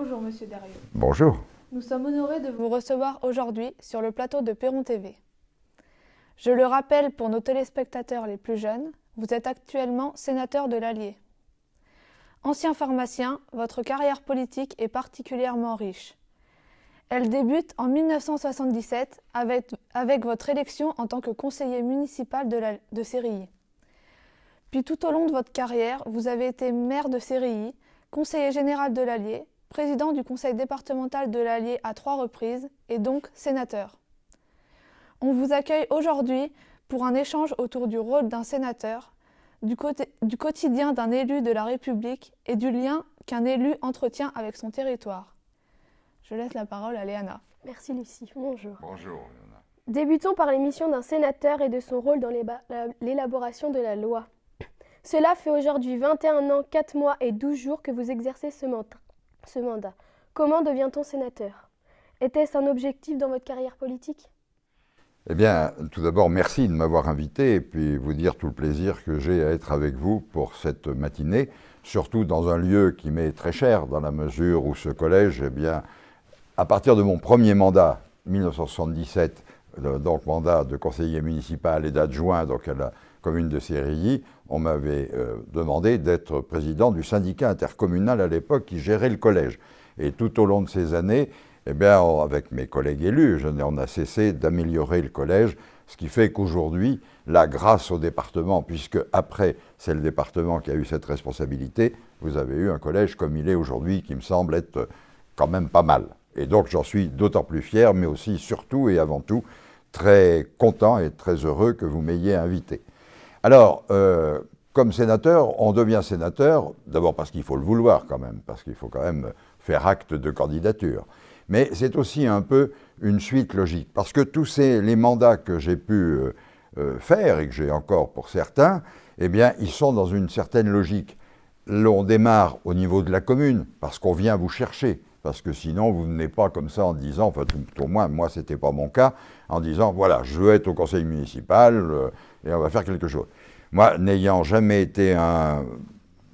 Bonjour Monsieur Derieux. Bonjour. Nous sommes honorés de vous recevoir aujourd'hui sur le plateau de Perron TV. Je le rappelle pour nos téléspectateurs les plus jeunes, vous êtes actuellement sénateur de l'Allier. Ancien pharmacien, votre carrière politique est particulièrement riche. Elle débute en 1977 avec votre élection en tant que conseiller municipal de Sérilly. Puis tout au long de votre carrière, vous avez été maire de Sérilly, conseiller général de l'Allier, président du conseil départemental de l'Allier à 3 reprises et donc sénateur. On vous accueille aujourd'hui pour un échange autour du rôle d'un sénateur, du quotidien d'un élu de la République et du lien qu'un élu entretient avec son territoire. Je laisse la parole à Léana. Merci Lucie, bonjour. Bonjour, Léana. Débutons par l'émission d'un sénateur et de son rôle dans l'élaboration de la loi. Cela fait aujourd'hui 21 ans, 4 mois et 12 jours que vous exercez ce mandat. Comment devient-on sénateur? Était-ce un objectif dans votre carrière politique? Eh bien, tout d'abord, merci de m'avoir invité et puis vous dire tout le plaisir que j'ai à être avec vous pour cette matinée, surtout dans un lieu qui m'est très cher, dans la mesure où ce collège, eh bien, à partir de mon premier mandat, 1977, donc mandat de conseiller municipal et d'adjoint donc à la commune de Sérilly, on m'avait demandé d'être président du syndicat intercommunal à l'époque qui gérait le collège. Et tout au long de ces années, eh bien, avec mes collègues élus, on a cessé d'améliorer le collège, ce qui fait qu'aujourd'hui, là, grâce au département, puisque après, c'est le département qui a eu cette responsabilité, vous avez eu un collège comme il est aujourd'hui, qui me semble être quand même pas mal. Et donc, j'en suis d'autant plus fier, mais aussi, surtout et avant tout, très content et très heureux que vous m'ayez invité. Alors, comme sénateur, on devient sénateur, d'abord parce qu'il faut le vouloir quand même, parce qu'il faut quand même faire acte de candidature. Mais c'est aussi un peu une suite logique, parce que tous les mandats que j'ai pu faire, et que j'ai encore pour certains, eh bien, ils sont dans une certaine logique. On démarre au niveau de la commune, parce qu'on vient vous chercher, parce que sinon, vous venez pas comme ça en disant, enfin, tout au moins, moi, c'était pas mon cas, en disant, voilà, je veux être au conseil municipal, et on va faire quelque chose. Moi, n'ayant jamais été un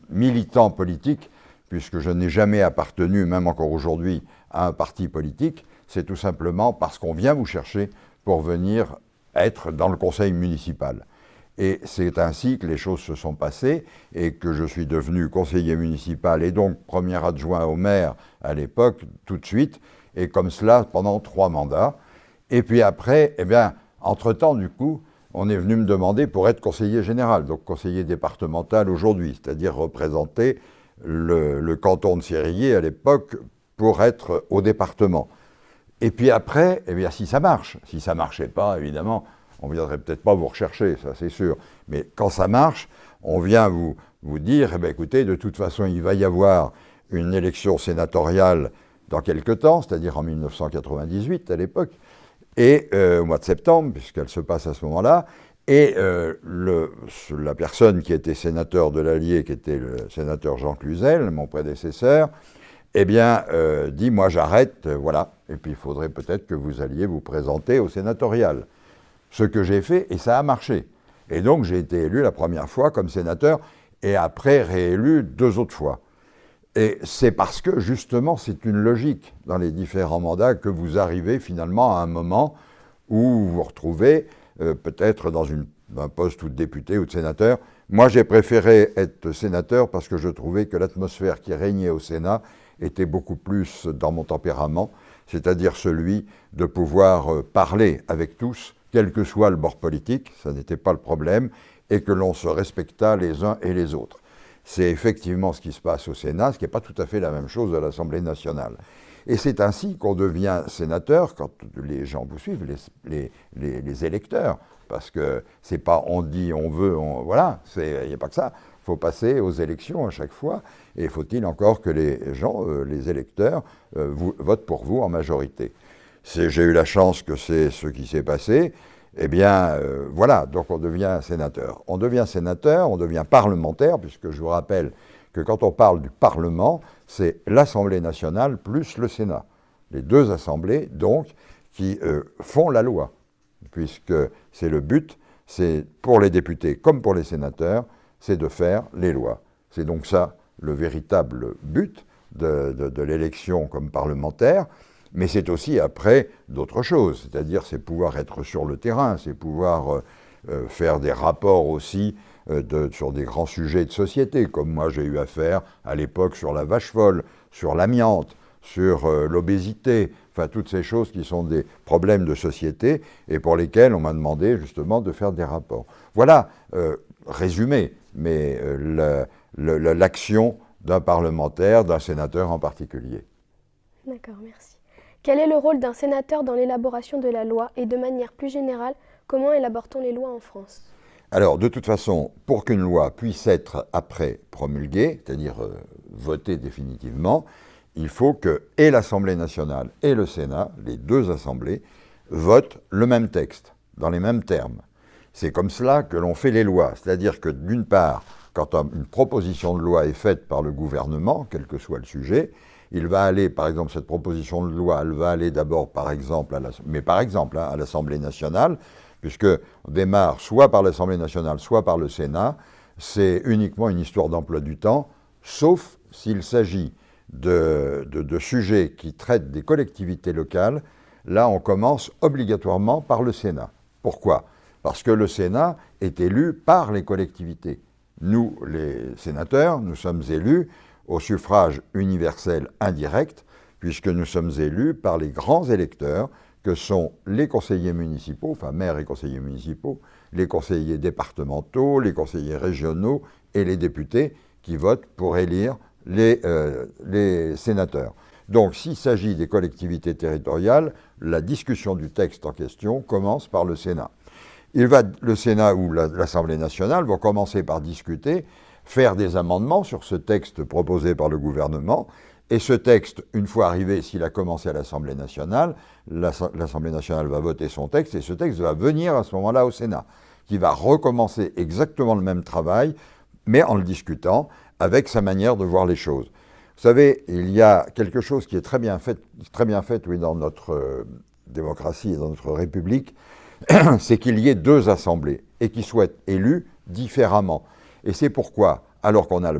militant politique, puisque je n'ai jamais appartenu, même encore aujourd'hui, à un parti politique, c'est tout simplement parce qu'on vient vous chercher pour venir être dans le conseil municipal. Et c'est ainsi que les choses se sont passées et que je suis devenu conseiller municipal et donc premier adjoint au maire à l'époque, tout de suite, et comme cela pendant 3 mandats. Et puis après, eh bien, entre-temps, du coup, on est venu me demander pour être conseiller général, donc conseiller départemental aujourd'hui, c'est-à-dire représenter le canton de Sérilly à l'époque pour être au département. Et puis après, eh bien, si ça marche, si ça ne marchait pas, évidemment, on ne viendrait peut-être pas vous rechercher, ça c'est sûr. Mais quand ça marche, on vient vous dire, eh bien, écoutez, de toute façon, il va y avoir une élection sénatoriale dans quelque temps, c'est-à-dire en 1998 à l'époque, et au mois de septembre, puisqu'elle se passe à ce moment-là, et la personne qui était sénateur de l'Allier, qui était le sénateur Jean Cluzel, mon prédécesseur, eh bien, dit, moi j'arrête, voilà, et puis il faudrait peut-être que vous alliez vous présenter au sénatorial. Ce que j'ai fait, et ça a marché. Et donc j'ai été élu la première fois comme sénateur, et après réélu 2 autres fois. Et c'est parce que, justement, c'est une logique dans les différents mandats que vous arrivez finalement à un moment où vous vous retrouvez peut-être dans un poste ou de député ou de sénateur. Moi, j'ai préféré être sénateur parce que je trouvais que l'atmosphère qui régnait au Sénat était beaucoup plus dans mon tempérament, c'est-à-dire celui de pouvoir parler avec tous, quel que soit le bord politique, ça n'était pas le problème, et que l'on se respectât les uns et les autres. C'est effectivement ce qui se passe au Sénat, ce qui n'est pas tout à fait la même chose à l'Assemblée nationale. Et c'est ainsi qu'on devient sénateur quand les gens vous suivent, les électeurs, parce que c'est pas on dit, on veut, voilà, il n'y a pas que ça. Il faut passer aux élections à chaque fois, et faut-il encore que les gens, les électeurs, votent pour vous en majorité. J'ai eu la chance que c'est ce qui s'est passé. Eh bien, voilà, donc on devient sénateur. On devient sénateur, on devient parlementaire, puisque je vous rappelle que quand on parle du Parlement, c'est l'Assemblée nationale plus le Sénat. Les 2 assemblées, donc, qui font la loi, puisque c'est le but, c'est pour les députés comme pour les sénateurs, c'est de faire les lois. C'est donc ça le véritable but. de l'élection comme parlementaire, mais c'est aussi après d'autres choses, c'est-à-dire c'est pouvoir être sur le terrain, c'est pouvoir faire des rapports aussi sur des grands sujets de société, comme moi j'ai eu à faire à l'époque sur la vache folle, sur l'amiante, sur l'obésité, enfin toutes ces choses qui sont des problèmes de société et pour lesquels on m'a demandé justement de faire des rapports. Voilà, résumé, mais l'action d'un parlementaire, d'un sénateur en particulier. D'accord, merci. Quel est le rôle d'un sénateur dans l'élaboration de la loi et de manière plus générale, comment élabore-t-on les lois en France ? Alors, de toute façon, pour qu'une loi puisse être après promulguée, c'est-à-dire votée définitivement, il faut que et l'Assemblée nationale et le Sénat, les deux assemblées, votent le même texte, dans les mêmes termes. C'est comme cela que l'on fait les lois, c'est-à-dire que d'une part, quand une proposition de loi est faite par le gouvernement, quel que soit le sujet, il va aller, par exemple, cette proposition de loi, elle va aller d'abord, par exemple, à l'Assemblée nationale, puisqu'on démarre soit par l'Assemblée nationale, soit par le Sénat, c'est uniquement une histoire d'emploi du temps, sauf s'il s'agit de sujets qui traitent des collectivités locales. Là, on commence obligatoirement par le Sénat. Pourquoi ? Parce que le Sénat est élu par les collectivités. Nous, les sénateurs, nous sommes élus au suffrage universel indirect, puisque nous sommes élus par les grands électeurs, que sont les conseillers municipaux, enfin maires et conseillers municipaux, les conseillers départementaux, les conseillers régionaux et les députés qui votent pour élire les sénateurs. Donc, s'il s'agit des collectivités territoriales, la discussion du texte en question commence par le Sénat. Le Sénat ou l'Assemblée nationale vont commencer par discuter, faire des amendements sur ce texte proposé par le gouvernement. Et ce texte, une fois arrivé, s'il a commencé à l'Assemblée nationale, l'Assemblée nationale va voter son texte et ce texte va venir à ce moment-là au Sénat, qui va recommencer exactement le même travail, mais en le discutant avec sa manière de voir les choses. Vous savez, il y a quelque chose qui est très bien fait oui, dans notre démocratie et dans notre République, c'est qu'il y ait deux assemblées et qui soient élues différemment. Et c'est pourquoi, alors qu'on a la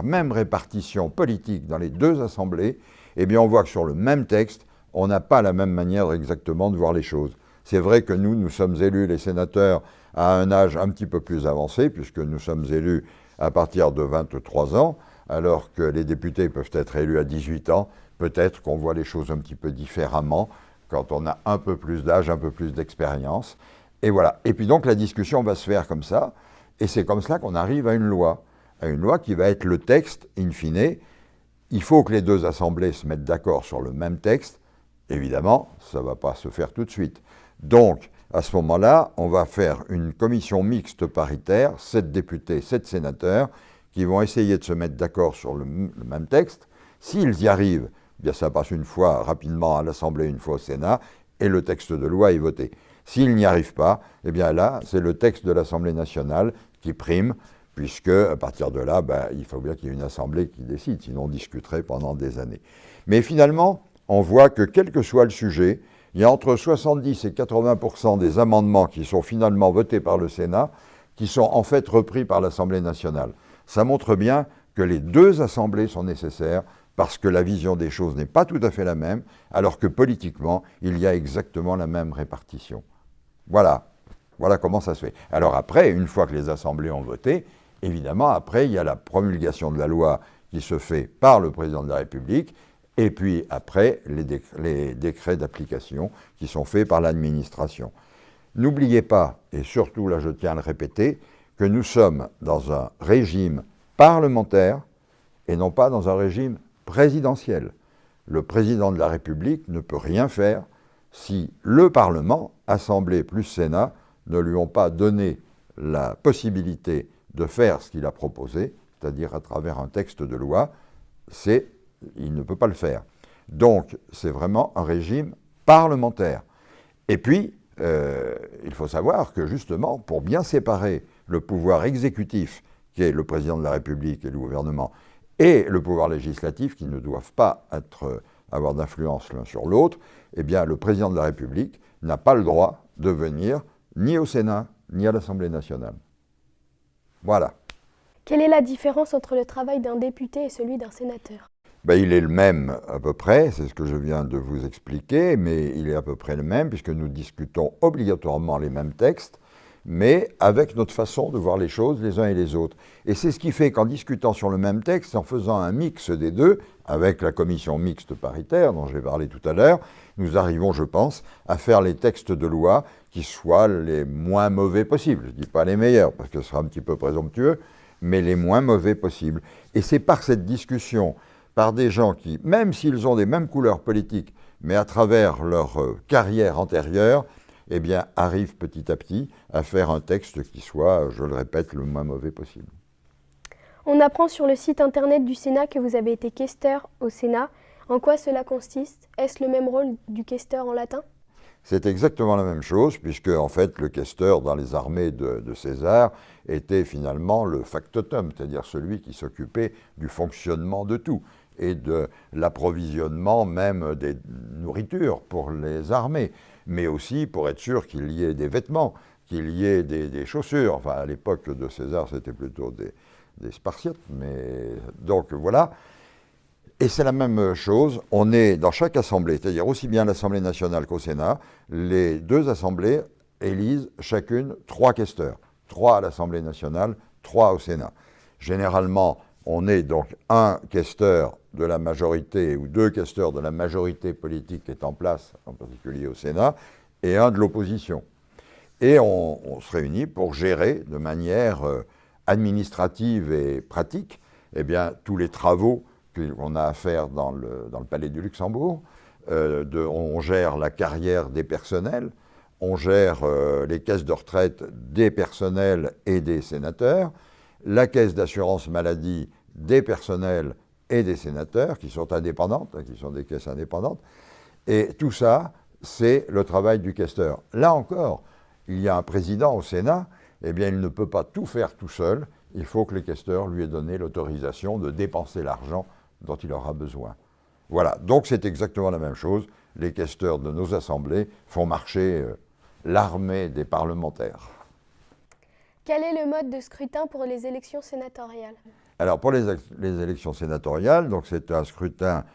même répartition politique dans les deux assemblées, eh bien on voit que sur le même texte, on n'a pas la même manière exactement de voir les choses. C'est vrai que nous sommes élus, les sénateurs, à un âge un petit peu plus avancé, puisque nous sommes élus à partir de 23 ans, alors que les députés peuvent être élus à 18 ans. Peut-être qu'on voit les choses un petit peu différemment quand on a un peu plus d'âge, un peu plus d'expérience. Et voilà. Et puis donc la discussion va se faire comme ça, et c'est comme cela qu'on arrive à une loi qui va être le texte in fine. Il faut que les deux assemblées se mettent d'accord sur le même texte. Évidemment, ça ne va pas se faire tout de suite. Donc, à ce moment-là, on va faire une commission mixte paritaire, 7 députés, 7 sénateurs, qui vont essayer de se mettre d'accord sur le même texte. S'ils y arrivent, eh bien ça passe une fois rapidement à l'Assemblée, une fois au Sénat, et le texte de loi est voté. S'ils n'y arrivent pas, eh bien là, c'est le texte de l'Assemblée nationale qui prime, puisque à partir de là, il faut bien qu'il y ait une assemblée qui décide, sinon on discuterait pendant des années. Mais finalement, on voit que quel que soit le sujet, il y a entre 70 et 80% des amendements qui sont finalement votés par le Sénat, qui sont en fait repris par l'Assemblée nationale. Ça montre bien que les deux assemblées sont nécessaires, parce que la vision des choses n'est pas tout à fait la même, alors que politiquement, il y a exactement la même répartition. Voilà comment ça se fait. Alors après, une fois que les assemblées ont voté, évidemment, après, il y a la promulgation de la loi qui se fait par le président de la République, et puis après, les décrets d'application qui sont faits par l'administration. N'oubliez pas, et surtout là je tiens à le répéter, que nous sommes dans un régime parlementaire et non pas dans un régime présidentiel. Le président de la République ne peut rien faire si le Parlement, Assemblée plus Sénat, ne lui ont pas donné la possibilité de faire ce qu'il a proposé, c'est-à-dire à travers un texte de loi, il ne peut pas le faire. Donc, c'est vraiment un régime parlementaire. Et puis, il faut savoir que justement, pour bien séparer le pouvoir exécutif, qui est le président de la République et le gouvernement, et le pouvoir législatif, qui ne doivent pas avoir d'influence l'un sur l'autre, eh bien, le président de la République n'a pas le droit de venir ni au Sénat, ni à l'Assemblée nationale. Voilà. Quelle est la différence entre le travail d'un député et celui d'un sénateur ? Ben, il est le même à peu près, c'est ce que je viens de vous expliquer, mais il est à peu près le même puisque nous discutons obligatoirement les mêmes textes, mais avec notre façon de voir les choses les uns et les autres. Et c'est ce qui fait qu'en discutant sur le même texte, en faisant un mix des deux, avec la commission mixte paritaire dont j'ai parlé tout à l'heure, nous arrivons, je pense, à faire les textes de loi qui soient les moins mauvais possibles. Je ne dis pas les meilleurs, parce que ce sera un petit peu présomptueux, mais les moins mauvais possibles. Et c'est par cette discussion, par des gens qui, même s'ils ont des mêmes couleurs politiques, mais à travers leur carrière antérieure, eh bien, arrivent petit à petit à faire un texte qui soit, je le répète, le moins mauvais possible. On apprend sur le site internet du Sénat que vous avez été questeur au Sénat. En quoi cela consiste? Est-ce le même rôle du questeur en latin? C'est exactement la même chose, puisque en fait le questeur dans les armées de César était finalement le factotum, c'est-à-dire celui qui s'occupait du fonctionnement de tout et de l'approvisionnement même des nourritures pour les armées, mais aussi pour être sûr qu'il y ait des vêtements, qu'il y ait des chaussures. Enfin, à l'époque de César, c'était plutôt des Spartiates, mais donc voilà. Et c'est la même chose, on est dans chaque assemblée, c'est-à-dire aussi bien à l'Assemblée nationale qu'au Sénat, les deux assemblées élisent chacune 3 questeurs. 3 à l'Assemblée nationale, 3 au Sénat. Généralement, on est donc un questeur de la majorité ou 2 questeurs de la majorité politique qui est en place, en particulier au Sénat, et un de l'opposition. Et on se réunit pour gérer de manière administrative et pratique eh bien, tous les travaux qu'on a à faire dans le Palais du Luxembourg. On gère la carrière des personnels, on gère les caisses de retraite des personnels et des sénateurs, la caisse d'assurance maladie des personnels et des sénateurs, qui sont indépendantes, qui sont des caisses indépendantes. Et tout ça, c'est le travail du questeur. Là encore, il y a un président au Sénat, eh bien, il ne peut pas tout faire tout seul. Il faut que le questeur lui ait donné l'autorisation de dépenser l'argent dont il aura besoin. Voilà, donc c'est exactement la même chose. Les questeurs de nos assemblées font marcher l'armée des parlementaires. Quel est le mode de scrutin pour les élections sénatoriales? Alors pour les élections sénatoriales, donc c'est un scrutin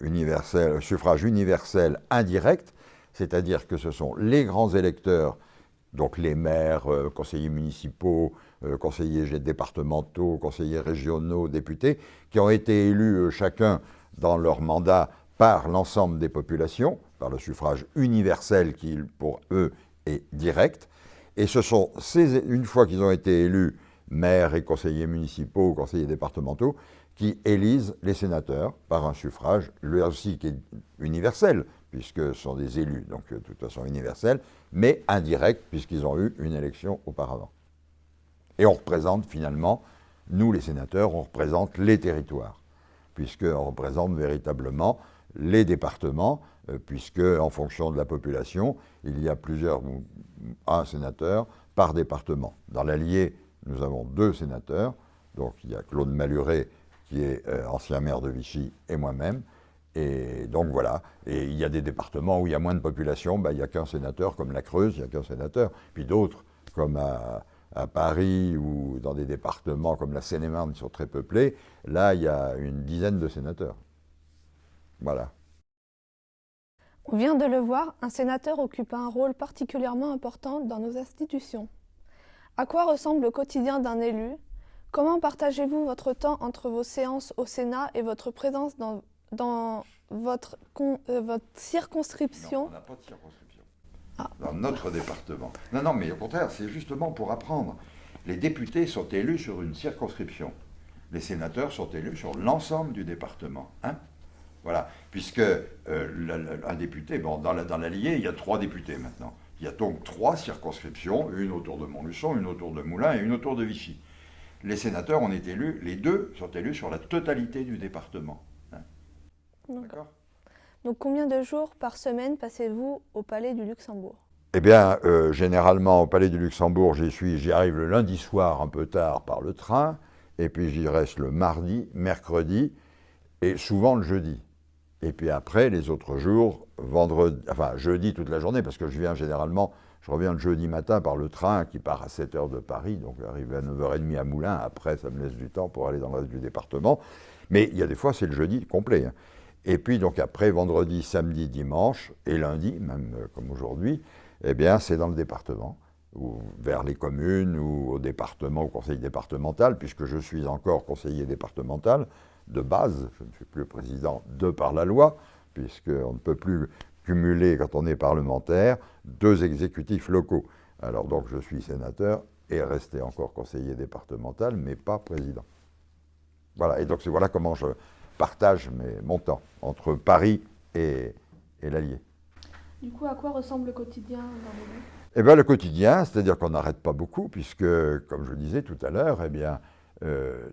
universel, suffrage universel indirect, c'est-à-dire que ce sont les grands électeurs, donc les maires, conseillers municipaux, conseillers départementaux, conseillers régionaux, députés, qui ont été élus chacun dans leur mandat par l'ensemble des populations, par le suffrage universel qui, pour eux, est direct. Et ce sont, une fois qu'ils ont été élus, maires et conseillers municipaux, conseillers départementaux, qui élisent les sénateurs par un suffrage, lui aussi qui est universel, puisque ce sont des élus, donc de toute façon universel, mais indirect, puisqu'ils ont eu une élection auparavant. Et on représente finalement, nous les sénateurs, on représente les territoires, puisqu'on représente véritablement les départements, puisque en fonction de la population, il y a un sénateur par département. Dans l'Allier, nous avons 2 sénateurs, donc il y a Claude Malhuret, qui est ancien maire de Vichy, et moi-même. Et donc voilà, et il y a des départements où il y a moins de population, il n'y a qu'un sénateur, comme la Creuse, il n'y a qu'un sénateur, puis d'autres, comme à Paris ou dans des départements comme la Seine-et-Marne qui sont très peuplés, là il y a une dizaine de sénateurs. Voilà. On vient de le voir, un sénateur occupe un rôle particulièrement important dans nos institutions. À quoi ressemble le quotidien d'un élu? Comment partagez-vous votre temps entre vos séances au Sénat et votre présence dans votre circonscription? Non, on n'a pas de circonscription. Dans notre département. Non, mais au contraire, c'est justement pour apprendre. Les députés sont élus sur une circonscription. Les sénateurs sont élus sur l'ensemble du département. Hein? Voilà. Puisque un député, dans l'Allier, il y a 3 députés maintenant. Il y a donc 3 circonscriptions, une autour de Montluçon, une autour de Moulins et une autour de Vichy. Les sénateurs, on est élus, les 2 sont élus sur la totalité du département. Hein? D'accord. Donc combien de jours par semaine passez-vous au Palais du Luxembourg? Eh bien, généralement, au Palais du Luxembourg, j'y arrive le lundi soir, un peu tard, par le train, et puis j'y reste le mardi, mercredi, et souvent le jeudi. Et puis après, les autres jours, jeudi toute la journée, parce que je reviens le jeudi matin par le train qui part à 7h de Paris, donc j'arrive à 9h30 à Moulins, après ça me laisse du temps pour aller dans le reste du département. Mais il y a des fois, c'est le jeudi complet. Hein. Et puis, donc après, vendredi, samedi, dimanche, et lundi, même comme aujourd'hui, eh bien, c'est dans le département, ou vers les communes, ou au département, au conseil départemental, puisque je suis encore conseiller départemental de base, je ne suis plus président de par la loi, puisqu'on ne peut plus cumuler, quand on est parlementaire, 2 exécutifs locaux. Alors donc, je suis sénateur et resté encore conseiller départemental, mais pas président. Voilà, et donc voilà comment je partage mon temps entre Paris et l'Allier. Du coup, à quoi ressemble le quotidien dans les lieux? Eh bien, le quotidien, c'est-à-dire qu'on n'arrête pas beaucoup, puisque, comme je le disais tout à l'heure, eh bien,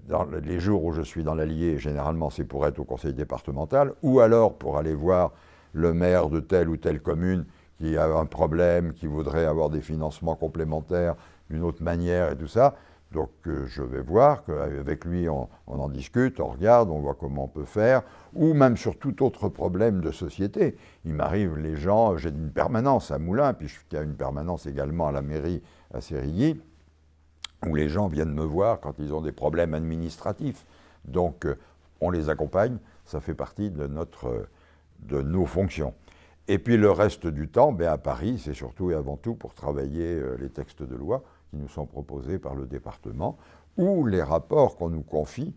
dans les jours où je suis dans l'Allier, généralement, c'est pour être au conseil départemental, ou alors pour aller voir le maire de telle ou telle commune qui a un problème, qui voudrait avoir des financements complémentaires d'une autre manière et tout ça. Donc je vais voir, qu'avec lui on en discute, on regarde, on voit comment on peut faire, ou même sur tout autre problème de société. Il m'arrive, les gens, j'ai une permanence à Moulins, puis il y a une permanence également à la mairie à Sérilly, où les gens viennent me voir quand ils ont des problèmes administratifs. Donc on les accompagne, ça fait partie de nos fonctions. Et puis le reste du temps, à Paris, c'est surtout et avant tout pour travailler les textes de loi qui nous sont proposés par le département, ou les rapports qu'on nous confie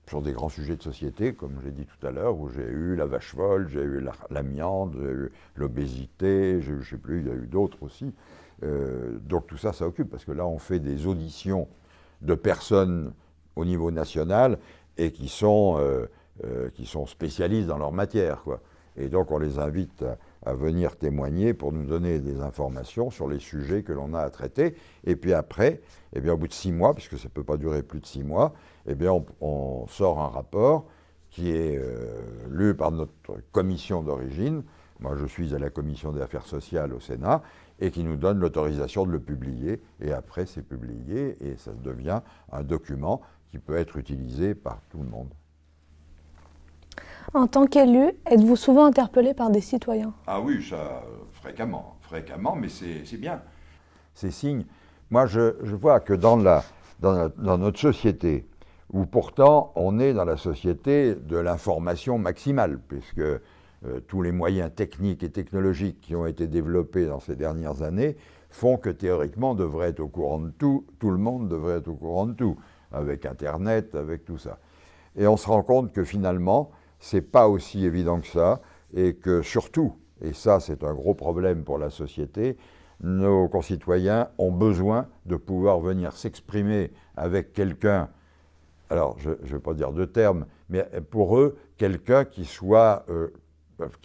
sur des grands sujets de société, comme je l'ai dit tout à l'heure, où j'ai eu la vache folle, j'ai eu l'amiante, j'ai eu l'obésité, je ne sais plus, il y a eu d'autres aussi. Donc tout ça, ça occupe, parce que là, on fait des auditions de personnes au niveau national et qui sont spécialistes dans leur matière, quoi. Et donc on les invite à venir témoigner pour nous donner des informations sur les sujets que l'on a à traiter. Et puis après, au bout de 6 mois, puisque ça ne peut pas durer plus de 6 mois, on sort un rapport qui est lu par notre commission d'origine. Moi, je suis à la commission des affaires sociales au Sénat, et qui nous donne l'autorisation de le publier. Et après, c'est publié, et ça devient un document qui peut être utilisé par tout le monde. En tant qu'élu, êtes-vous souvent interpellé par des citoyens? Ah oui, ça, fréquemment, mais c'est bien. C'est signe. Moi, je vois que dans notre société, où pourtant on est dans la société de l'information maximale, puisque tous les moyens techniques et technologiques qui ont été développés dans ces dernières années font que théoriquement on devrait être au courant de tout, tout le monde devrait être au courant de tout, avec Internet, avec tout ça. Et on se rend compte que finalement, c'est pas aussi évident que ça, et que surtout, et ça c'est un gros problème pour la société, nos concitoyens ont besoin de pouvoir venir s'exprimer avec quelqu'un, alors je ne vais pas dire de terme, mais pour eux, quelqu'un qui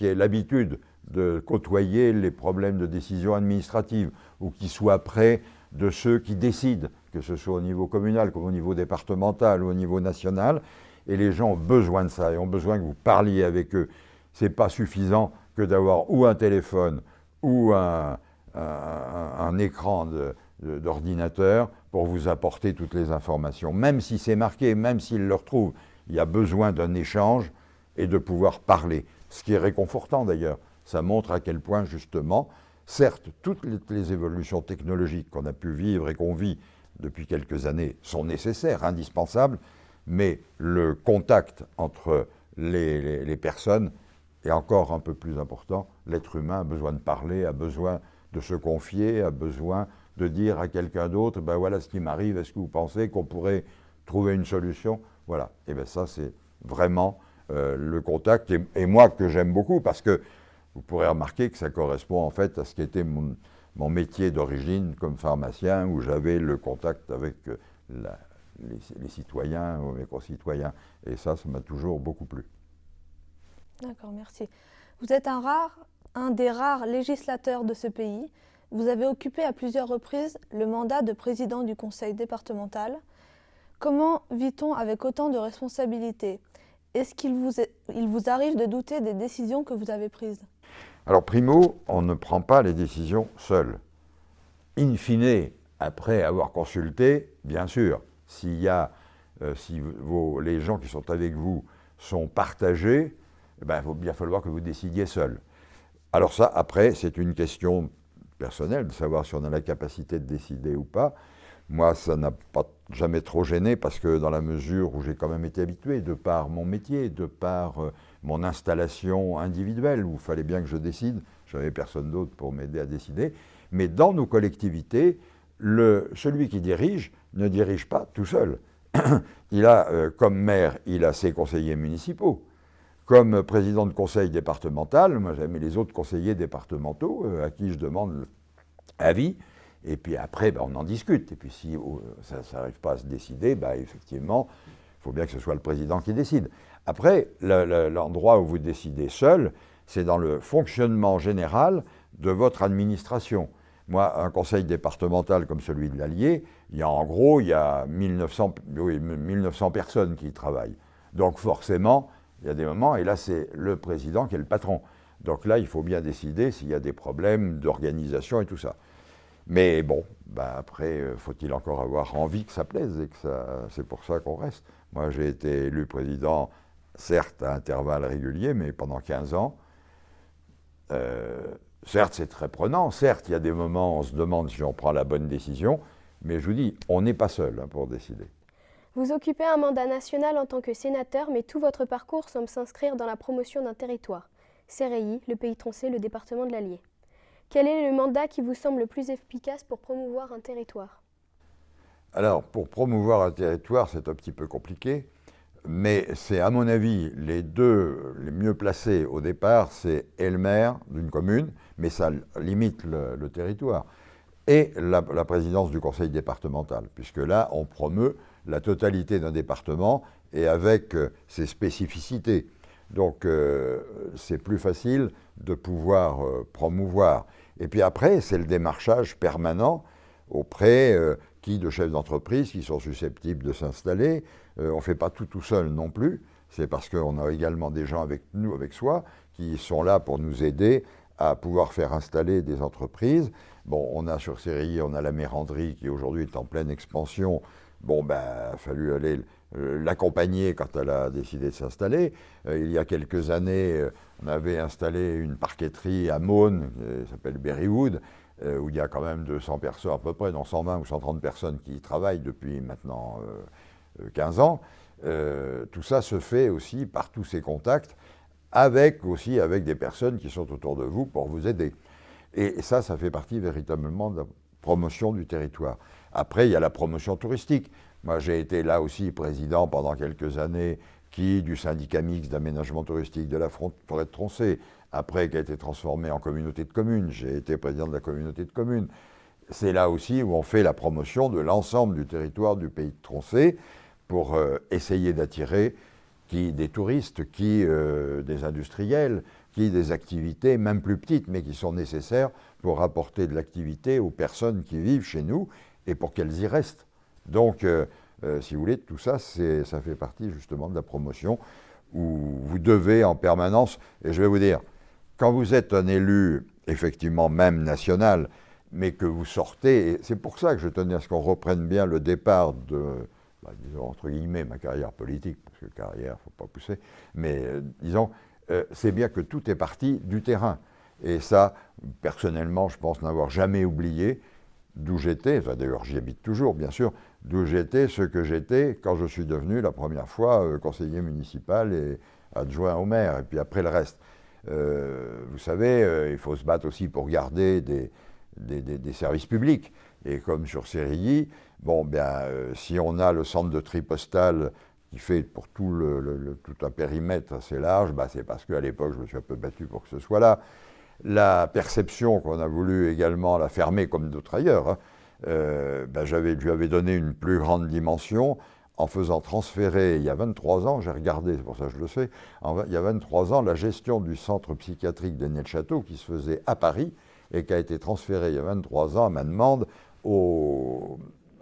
ait l'habitude de côtoyer les problèmes de décision administrative, ou qui soit près de ceux qui décident, que ce soit au niveau communal, comme au niveau départemental ou au niveau national. Et les gens ont besoin de ça, et ont besoin que vous parliez avec eux. Ce n'est pas suffisant que d'avoir ou un téléphone ou un écran d'ordinateur pour vous apporter toutes les informations. Même si c'est marqué, même s'ils le retrouvent, il y a besoin d'un échange et de pouvoir parler. Ce qui est réconfortant d'ailleurs. Ça montre à quel point justement, certes, toutes les évolutions technologiques qu'on a pu vivre et qu'on vit depuis quelques années sont nécessaires, indispensables, mais le contact entre les personnes est encore un peu plus important. L'être humain a besoin de parler, a besoin de se confier, a besoin de dire à quelqu'un d'autre, voilà ce qui m'arrive, est-ce que vous pensez qu'on pourrait trouver une solution? Voilà, et bien ça c'est vraiment le contact, et moi que j'aime beaucoup, parce que vous pourrez remarquer que ça correspond en fait à ce qui était mon métier d'origine comme pharmacien, où j'avais le contact avec les citoyens ou mes concitoyens. Et ça m'a toujours beaucoup plu. D'accord, merci. Vous êtes un des rares législateurs de ce pays. Vous avez occupé à plusieurs reprises le mandat de président du conseil départemental. Comment vit-on avec autant de responsabilités? Est-ce qu'il vous arrive de douter des décisions que vous avez prises? Alors, primo, on ne prend pas les décisions seul. In fine, après avoir consulté, bien sûr, si les gens qui sont avec vous sont partagés, il va bien falloir que vous décidiez seul. Alors ça, après, c'est une question personnelle de savoir si on a la capacité de décider ou pas. Moi, ça n'a pas jamais trop gêné parce que dans la mesure où j'ai quand même été habitué, de par mon métier, de par mon installation individuelle, où il fallait bien que je décide, je n'avais personne d'autre pour m'aider à décider, mais dans nos collectivités, celui qui dirige ne dirige pas tout seul. Il a, comme maire, il a ses conseillers municipaux. Comme président de conseil départemental, moi j'avais les autres conseillers départementaux à qui je demande avis. Et puis après, on en discute. Et puis si ça n'arrive pas à se décider, effectivement, il faut bien que ce soit le président qui décide. Après, l'endroit où vous décidez seul, c'est dans le fonctionnement général de votre administration. Moi, un conseil départemental comme celui de l'Allier, il y a 1900 personnes qui y travaillent. Donc forcément, il y a des moments, et là c'est le président qui est le patron. Donc là, il faut bien décider s'il y a des problèmes d'organisation et tout ça. Mais bon, après, faut-il encore avoir envie que ça plaise et que c'est pour ça qu'on reste. Moi, j'ai été élu président, certes à intervalles réguliers, mais pendant 15 ans. Certes, c'est très prenant. Certes, il y a des moments où on se demande si on prend la bonne décision. Mais je vous dis, on n'est pas seul pour décider. Vous occupez un mandat national en tant que sénateur, mais tout votre parcours semble s'inscrire dans la promotion d'un territoire. Séréilly, le Pays Troncé, le département de l'Allier. Quel est le mandat qui vous semble le plus efficace pour promouvoir un territoire? Alors, pour promouvoir un territoire, c'est un petit peu compliqué, mais c'est à mon avis les mieux placés au départ, c'est le maire d'une commune, mais ça limite le territoire, et la présidence du conseil départemental, puisque là, on promeut la totalité d'un département et avec ses spécificités. Donc, c'est plus facile de pouvoir promouvoir. Et puis après, c'est le démarchage permanent auprès de chefs d'entreprise qui sont susceptibles de s'installer. On ne fait pas tout seul non plus. C'est parce qu'on a également des gens avec soi, qui sont là pour nous aider à pouvoir faire installer des entreprises. Bon, on a sur Séréilly, on a la méranderie qui aujourd'hui est en pleine expansion. Bon, il a fallu aller l'accompagner quand elle a décidé de s'installer. Il y a quelques années, on avait installé une parquetterie à Mosnes, qui s'appelle Berrywood, où il y a quand même 200 personnes à peu près, dans 120 ou 130 personnes qui y travaillent depuis maintenant 15 ans. Tout ça se fait aussi par tous ces contacts, avec des personnes qui sont autour de vous pour vous aider. Et ça fait partie véritablement de la promotion du territoire. Après, il y a la promotion touristique. Moi, j'ai été là aussi président pendant quelques années du syndicat mixte d'aménagement touristique de la forêt de Troncé, après qui a été transformé en communauté de communes. J'ai été président de la communauté de communes. C'est là aussi où on fait la promotion de l'ensemble du territoire du pays de Troncé pour essayer d'attirer des touristes, des industriels, des activités, même plus petites, mais qui sont nécessaires pour apporter de l'activité aux personnes qui vivent chez nous et pour qu'elles y restent. Donc, si vous voulez, tout ça, ça fait partie justement de la promotion où vous devez en permanence, et je vais vous dire, quand vous êtes un élu, effectivement même national, mais que vous sortez, et c'est pour ça que je tenais à ce qu'on reprenne bien le départ de, disons entre guillemets, ma carrière politique, parce que carrière, il ne faut pas pousser, mais disons, c'est bien que tout est parti du terrain. Et ça, personnellement, je pense n'avoir jamais oublié d'où j'étais, enfin d'ailleurs j'y habite toujours bien sûr, d'où j'étais, ce que j'étais quand je suis devenu la première fois conseiller municipal et adjoint au maire, et puis après le reste. Vous savez, il faut se battre aussi pour garder des services publics. Et comme sur Séréilly, si on a le centre de tri postal qui fait pour tout un périmètre assez large, c'est parce qu'à l'époque, je me suis un peu battu pour que ce soit là. La perception qu'on a voulu également la fermer comme d'autres ailleurs, je lui avais donné une plus grande dimension en faisant transférer, il y a 23 ans, j'ai regardé, c'est pour ça que je le sais, il y a 23 ans, la gestion du centre psychiatrique d'Aigné-le-Château qui se faisait à Paris et qui a été transférée il y a 23 ans à ma demande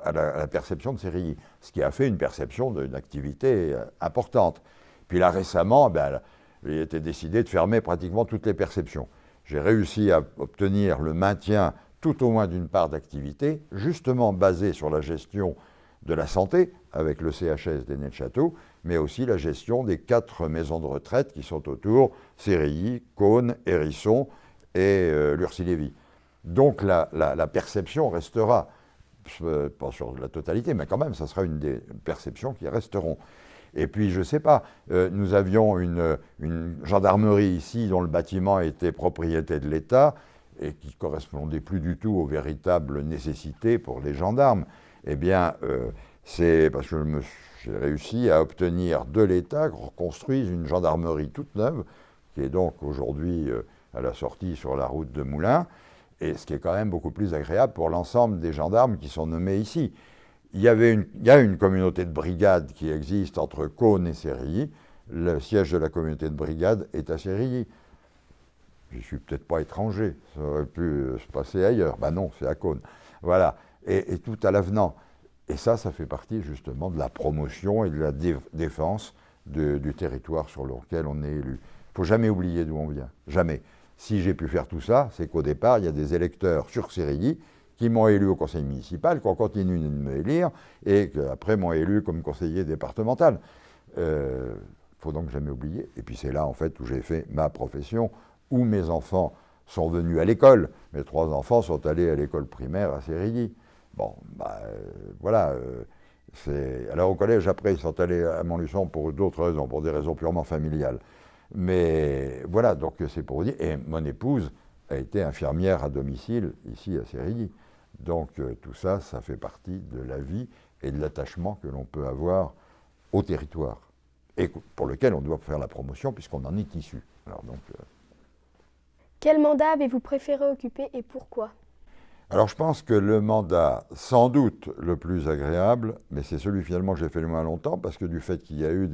à la perception de Séréilly, ce qui a fait une perception d'une activité importante. Puis là, récemment, il a été décidé de fermer pratiquement toutes les perceptions. J'ai réussi à obtenir le maintien tout au moins d'une part d'activité, justement basée sur la gestion de la santé, avec le CHS d'Aigné-le-Château, mais aussi la gestion des 4 maisons de retraite qui sont autour, Séréilly, Caunes, Hérisson et Lurcy-Lévis. Donc la perception restera pas sur la totalité, mais quand même, ça sera une des perceptions qui resteront. Et puis, je ne sais pas, nous avions une gendarmerie ici dont le bâtiment était propriété de l'État et qui ne correspondait plus du tout aux véritables nécessités pour les gendarmes. Eh bien, c'est parce que j'ai réussi à obtenir de l'État qu'on reconstruise une gendarmerie toute neuve, qui est donc aujourd'hui à la sortie sur la route de Moulins, et ce qui est quand même beaucoup plus agréable pour l'ensemble des gendarmes qui sont nommés ici. Il y a une communauté de brigade qui existe entre Cosne et Sérilly. Le siège de la communauté de brigade est à Sérilly. Je ne suis peut-être pas étranger, ça aurait pu se passer ailleurs. Ben non, c'est à Cosne. Voilà, et tout à l'avenant. Et ça fait partie justement de la promotion et de la défense du territoire sur lequel on est élu. Il ne faut jamais oublier d'où on vient, jamais. Si j'ai pu faire tout ça, c'est qu'au départ, il y a des électeurs sur Sérilly qui m'ont élu au conseil municipal, qui ont continué de m'élire, et qui après m'ont élu comme conseiller départemental. Il ne faut donc jamais oublier. Et puis c'est là, en fait, où j'ai fait ma profession, où mes enfants sont venus à l'école. Mes 3 enfants sont allés à l'école primaire à Sérilly. Bon, voilà. Alors au collège, après, ils sont allés à Montluçon pour d'autres raisons, pour des raisons purement familiales. Mais voilà, donc c'est pour vous dire. Et mon épouse a été infirmière à domicile ici à Sérilly. Donc tout ça, ça fait partie de la vie et de l'attachement que l'on peut avoir au territoire et pour lequel on doit faire la promotion puisqu'on en est issu. Alors donc, Quel mandat avez-vous préféré occuper et pourquoi? Alors je pense que le mandat, sans doute le plus agréable, mais c'est celui finalement que j'ai fait le moins longtemps parce que du fait qu'il y a eu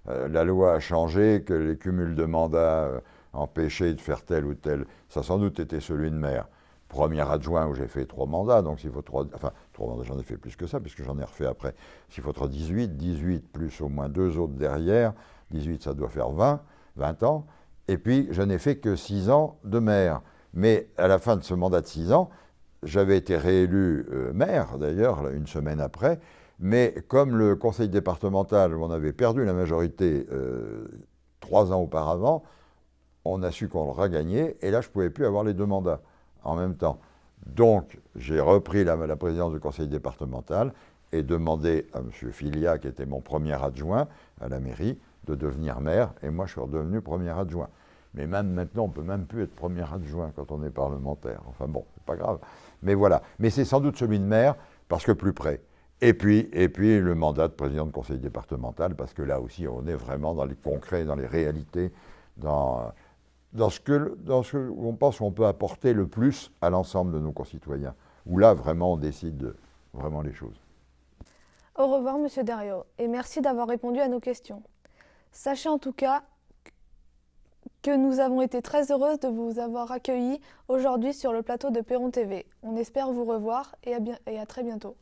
la loi a changé, que les cumuls de mandats empêchaient de faire tel ou tel, ça a sans doute été celui de maire. Premier adjoint où j'ai fait 3 mandats, donc s'il faut 3 mandats, j'en ai fait plus que ça, puisque j'en ai refait après. S'il faut 18 plus au moins 2 autres derrière, 18 ça doit faire 20 ans, et puis je n'ai fait que 6 ans de maire. Mais à la fin de ce mandat de 6 ans, j'avais été réélu maire, d'ailleurs, une semaine après, mais comme le conseil départemental, où on avait perdu la majorité 3 ans auparavant, on a su qu'on le regagnait, et là je ne pouvais plus avoir les 2 mandats en même temps. Donc, j'ai repris la présidence du conseil départemental et demandé à M. Filia, qui était mon premier adjoint à la mairie, de devenir maire, et moi je suis redevenu premier adjoint. Mais même maintenant, on ne peut même plus être premier adjoint quand on est parlementaire. Enfin bon, c'est pas grave. Mais voilà. Mais c'est sans doute celui de maire, parce que plus près. Et puis le mandat de président de conseil départemental, parce que là aussi, on est vraiment dans les concrets, dans les réalités, dans ce où on pense qu'on peut apporter le plus à l'ensemble de nos concitoyens, où là, vraiment, on décide vraiment les choses. Au revoir, Monsieur Derriot, et merci d'avoir répondu à nos questions. Sachez en tout cas que nous avons été très heureuses de vous avoir accueillis aujourd'hui sur le plateau de Perron TV. On espère vous revoir et à très bientôt.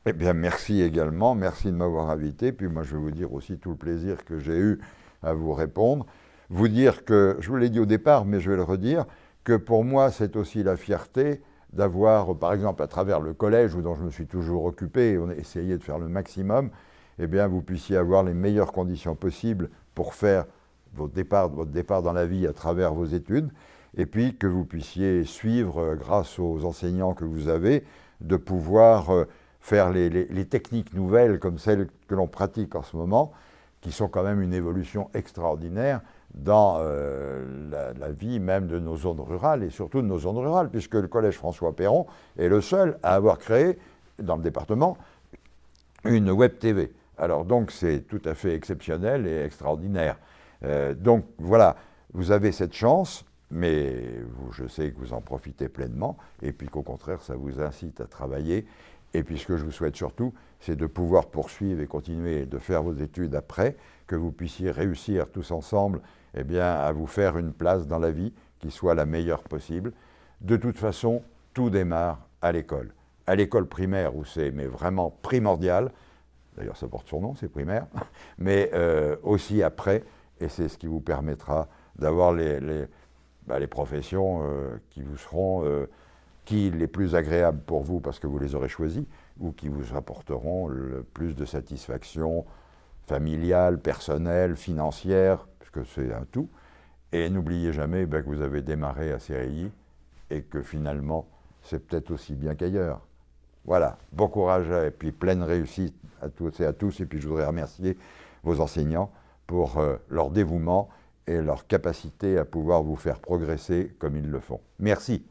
Eh bien, merci également, merci de m'avoir invité, puis moi je vais vous dire aussi tout le plaisir que j'ai eu à vous répondre. Vous dire que, je vous l'ai dit au départ, mais je vais le redire, que pour moi c'est aussi la fierté d'avoir, par exemple à travers le collège, dont je me suis toujours occupé, et on a essayé de faire le maximum, eh bien vous puissiez avoir les meilleures conditions possibles pour faire votre départ dans la vie à travers vos études, et puis que vous puissiez suivre, grâce aux enseignants que vous avez, de pouvoir faire les techniques nouvelles comme celles que l'on pratique en ce moment, qui sont quand même une évolution extraordinaire dans la vie même de nos zones rurales, et surtout de nos zones rurales, puisque le collège François Perron est le seul à avoir créé, dans le département, une web TV. Alors donc c'est tout à fait exceptionnel et extraordinaire. Donc voilà, vous avez cette chance, mais je sais que vous en profitez pleinement, et puis qu'au contraire, ça vous incite à travailler. Et puis ce que je vous souhaite surtout, c'est de pouvoir poursuivre et continuer de faire vos études après, que vous puissiez réussir tous ensemble eh bien, à vous faire une place dans la vie qui soit la meilleure possible. De toute façon, tout démarre à l'école. À l'école primaire, où c'est vraiment primordial, d'ailleurs ça porte son nom, c'est primaire, mais aussi après, et c'est ce qui vous permettra d'avoir les professions qui vous seront les plus agréables pour vous parce que vous les aurez choisies, ou qui vous apporteront le plus de satisfaction familiale, personnelle, financière, puisque c'est un tout. Et n'oubliez jamais que vous avez démarré à Sérilly et que finalement, c'est peut-être aussi bien qu'ailleurs. Voilà, bon courage et puis pleine réussite à toutes et à tous. Et puis je voudrais remercier vos enseignants pour leur dévouement et leur capacité à pouvoir vous faire progresser comme ils le font. Merci.